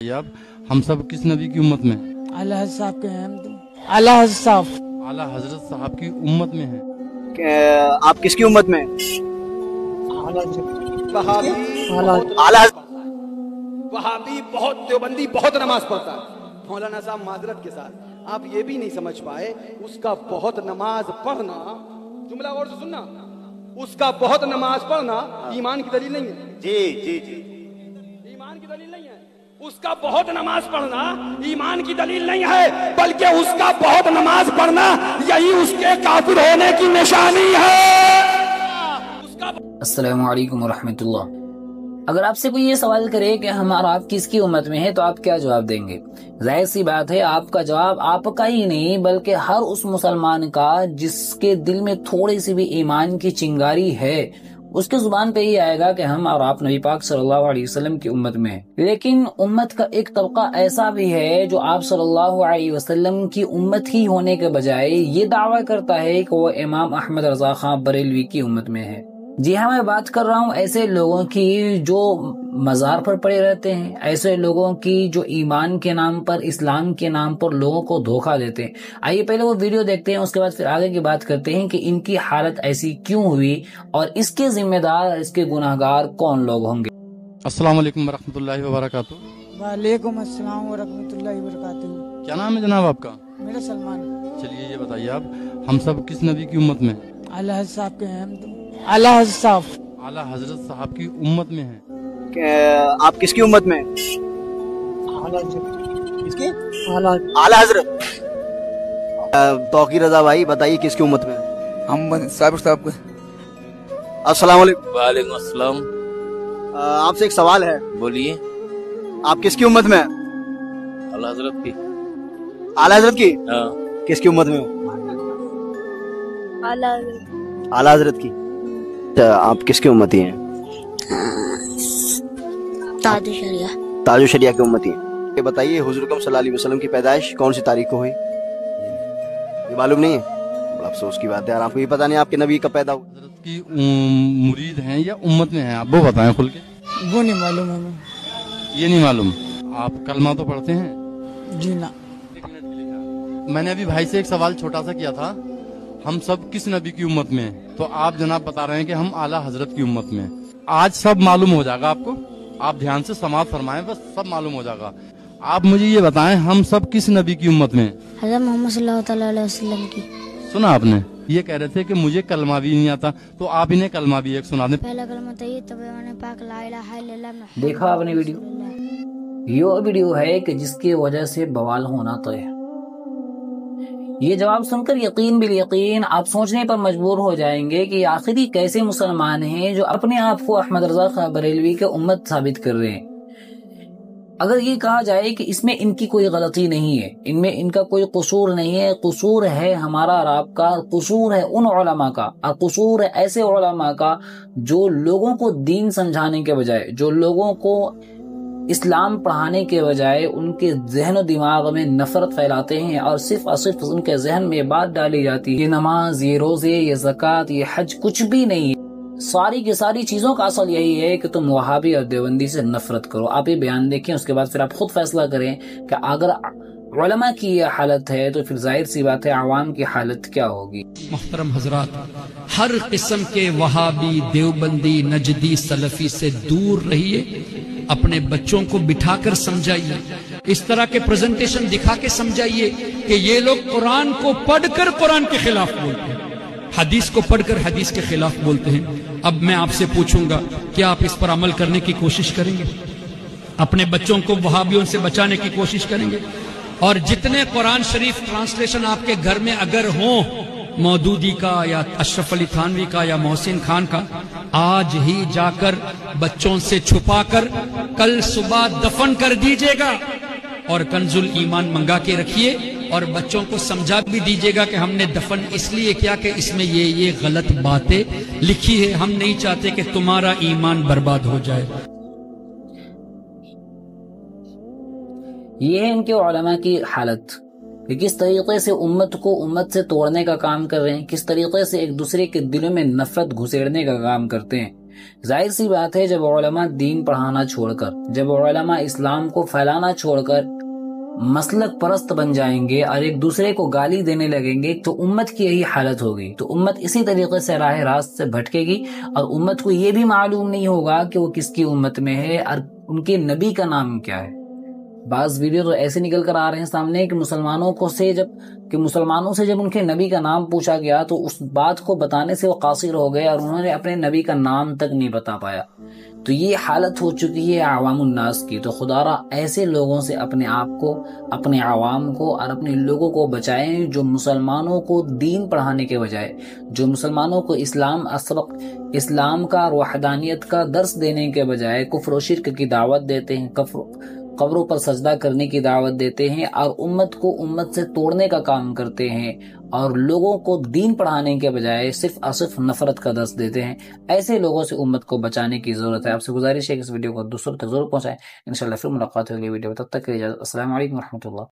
आप हम सब किस नबी की उम्मत में हैं? आला साहब के हैं। आला साहब आला हजरत साहब की उम्मत में हैं। आप किसकी उम्मत में? वहाबी बहुत, देवबंदी बहुत नमाज पढ़ता है। मौलाना साहब माजरत के साथ आप ये भी नहीं समझ पाए, उसका बहुत नमाज पढ़ना, जुमला गौर से सुनना, उसका बहुत नमाज पढ़ना ईमान की दलील नहीं है। जी जी जी, ईमान की दलील नहीं है। उसका बहुत नमाज पढ़ना ईमान की दलील नहीं है, बल्कि उसका बहुत नमाज पढ़ना यही उसके काफिर होने की निशानी है। अस्सलामु अलैकुम वरहमतुल्लाह। अगर आपसे कोई ये सवाल करे कि हम और आप किसकी उम्मत में हैं, तो आप क्या जवाब देंगे? जाहिर सी बात है, आपका जवाब आपका ही नहीं बल्कि हर उस मुसलमान का जिसके दिल में थोड़ी सी भी ईमान की चिंगारी है, उसके जुबान पे ही आएगा कि हम और आप नबी पाक सल्लल्लाहु अलैहि वसल्लम की उम्मत में हैं। लेकिन उम्मत का एक तबका ऐसा भी है जो आप सल्लल्लाहु अलैहि वसल्लम की उम्मत ही होने के बजाय ये दावा करता है कि वो इमाम अहमद रजा खां बरेलवी की उम्मत में है। जी हाँ, मैं बात कर रहा हूँ ऐसे लोगों की जो मज़ार पर पड़े रहते हैं, ऐसे लोगों की जो ईमान के नाम पर, इस्लाम के नाम पर लोगों को धोखा देते हैं। आइए पहले वो वीडियो देखते हैं, उसके बाद फिर आगे की बात करते हैं कि इनकी हालत ऐसी क्यों हुई और इसके जिम्मेदार, इसके गुनाहगार कौन लोग होंगे। अस्सलाम वालेकुम वरहमतुल्लाहि वबरकातुहू। वालेकुम अस्सलाम वरहमतुल्लाहि वबरकातुहू। क्या नाम है जनाब आपका? मेरा सलमान। चलिए ये बताइए, आप हम सब किस नबी की उम्मत में हैं? आला साहब के हैं। आला साहब आला हजरत साहब की उम्मत में हैं। आप किसकी उम्मत में? किसकी? आला हजरत। तौकीर रजा भाई बताइए किसकी उम्मत में? हम साहब। अस्सलाम वालेकुम। वालेकुम अस्सलाम। आपसे एक सवाल है। बोलिए। आप किसकी उम्मत में? आला हजरत की। आला हजरत की? हाँ। किसकी उम्मत में हो? आला हजरत की। आप किसकी उम्मती हैं? ताजु शरिया की उम्मती हैं। ये बताइए, हुजूर अकरम सल्लल्लाहु अलैहि वसल्लम की पैदाइश कौन सी तारीख को हुई? ये मालूम नहीं है? बड़ा अफसोस की बात है यार, आपको ये पता नहीं आपके नबी कब पैदा हुआ। हजरत की मुरीद हैं या उम्मत में हैं, आप वो बताएं खुल के। वो नहीं मालूम हमें। ये नहीं मालूम। आप कलमा तो पढ़ते हैं? जी ना। मैंने अभी भाई से एक सवाल छोटा सा किया था, हम सब किस नबी की उम्मत में हैं, तो आप जनाब बता रहे हैं कि हम आला हजरत की उम्मत में हैं। आज सब मालूम हो जाएगा आपको, आप ध्यान से समाप्त फरमाएं, बस सब मालूम हो जाएगा। आप मुझे ये बताएं, हम सब किस नबी की उम्मत में हैं? हज़रत मोहम्मद सल्लल्लाहु अलैहि वसल्लम की। सुना आपने? ये कह रहे थे कि मुझे कलमा भी नहीं आता, तो आप इन्हें कलमा भी एक सुना दें। पहला कलमा तब पाक ला इलाहा इल्लल्लाह। देखा आपने वीडियो? ये वीडियो है कि जिसकी वजह से बवाल होना तय है। ये जवाब सुनकर यकीन बिल यकीन आप सोचने पर मजबूर हो जाएंगे कि आखिर कैसे मुसलमान हैं जो अपने आप को अहमद रजा खां बरेलवी के उम्मत साबित कर रहे हैं। अगर ये कहा जाए कि इसमें इनकी कोई गलती नहीं है, इनमें इनका कोई कसूर नहीं है, कसूर है हमारा और आपका, कसूर है उन उलमा का, और कसूर है ऐसे उलमा का जो लोगों को दीन समझाने के बजाय, जो लोगों को इस्लाम पढ़ाने के बजाय उनके जहन दिमाग में नफरत फैलाते हैं और सिर्फ उनके जहन में बात डाली जाती है, ये नमाज, ये रोजे, ये ज़कात, ये हज कुछ भी नहीं है। सारी की सारी चीजों का असल यही है कि तुम वहाबी और देवबंदी से नफरत करो। आप ये बयान देखें, उसके बाद फिर आप खुद फैसला करें कि अगर उलमा की ये हालत है तो फिर जाहिर सी बात है आवाम की हालत क्या होगी। मोहतरम हजरात, हर किस्म के वहाबी, देवबंदी, नजदी, सलफी से दूर रहिए। अपने बच्चों को बिठाकर समझाइए, इस तरह के प्रेजेंटेशन दिखा के समझाइए कि ये लोग कुरान को पढ़कर कुरान के खिलाफ बोलते हैं, हदीस को पढ़कर हदीस के खिलाफ बोलते हैं। अब मैं आपसे पूछूंगा, क्या आप इस पर अमल करने की कोशिश करेंगे? अपने बच्चों को वहाबियों से बचाने की कोशिश करेंगे? और जितने कुरान शरीफ ट्रांसलेशन आपके घर में अगर हों, मौदूदी का या अशरफ अली थानवी का या मोहसिन खान का, आज ही जाकर बच्चों से छुपाकर कल सुबह दफन कर दीजिएगा और कंजुल ईमान मंगा के रखिए और बच्चों को समझा भी दीजिएगा कि हमने दफन इसलिए किया कि इसमें ये गलत बातें लिखी है, हम नहीं चाहते कि तुम्हारा ईमान बर्बाद हो जाए। ये है इनके उलमा की हालत कि किस तरीके से उम्मत को उम्मत से तोड़ने का काम कर रहे हैं, किस तरीके से एक दूसरे के दिलों में नफरत घुसेड़ने का काम करते हैं। ظاہر سی بات ہے جب علماء دین پڑھانا چھوڑ کر، جب علماء اسلام کو پھیلانا چھوڑ کر مسلک پرست بن جائیں گے اور ایک دوسرے کو گالی دینے لگیں گے تو امت کی یہی حالت ہوگی. تو امت اسی طریقے سے راہ راست سے بھٹکے گی، اور امت کو یہ بھی معلوم نہیں ہوگا کہ وہ کس کی امت میں ہے اور ان کے نبی کا نام کیا ہے. بعض ویڈیو تو ایسے نکل کر آ رہے ہیں سامنے کہ مسلمانوں سے جب ان کے نبی کا نام پوچھا گیا تو اس بات کو بتانے سے وہ قاصر ہو گئے اور انہوں نے اپنے نبی کا نام تک نہیں بتا پایا. تو یہ حالت ہو چکی ہے عوام الناس کی. تو خدا را ایسے لوگوں سے اپنے آپ کو، اپنے عوام کو اور اپنے لوگوں کو بچائیں جو مسلمانوں کو دین پڑھانے کے بجائے، جو مسلمانوں کو اسلام کا اور وحدانیت کا درس دینے کے بجائے کفر و شرک کی دعوت دیتے ہیں، قبروں پر سجدہ کرنے کی دعوت دیتے ہیں اور امت کو امت سے توڑنے کا کام کرتے ہیں، اور لوگوں کو دین پڑھانے کے بجائے صرف اور صرف نفرت کا درس دیتے ہیں. ایسے لوگوں سے امت کو بچانے کی ضرورت ہے. آپ سے گزارش ہے کہ اس ویڈیو کو دوسروں تک ضرور پہنچائیں. انشاءاللہ پھر ملاقات ہوگی ویڈیو، تب تک کے لیے اجازت. السلام علیکم ورحمۃ اللہ.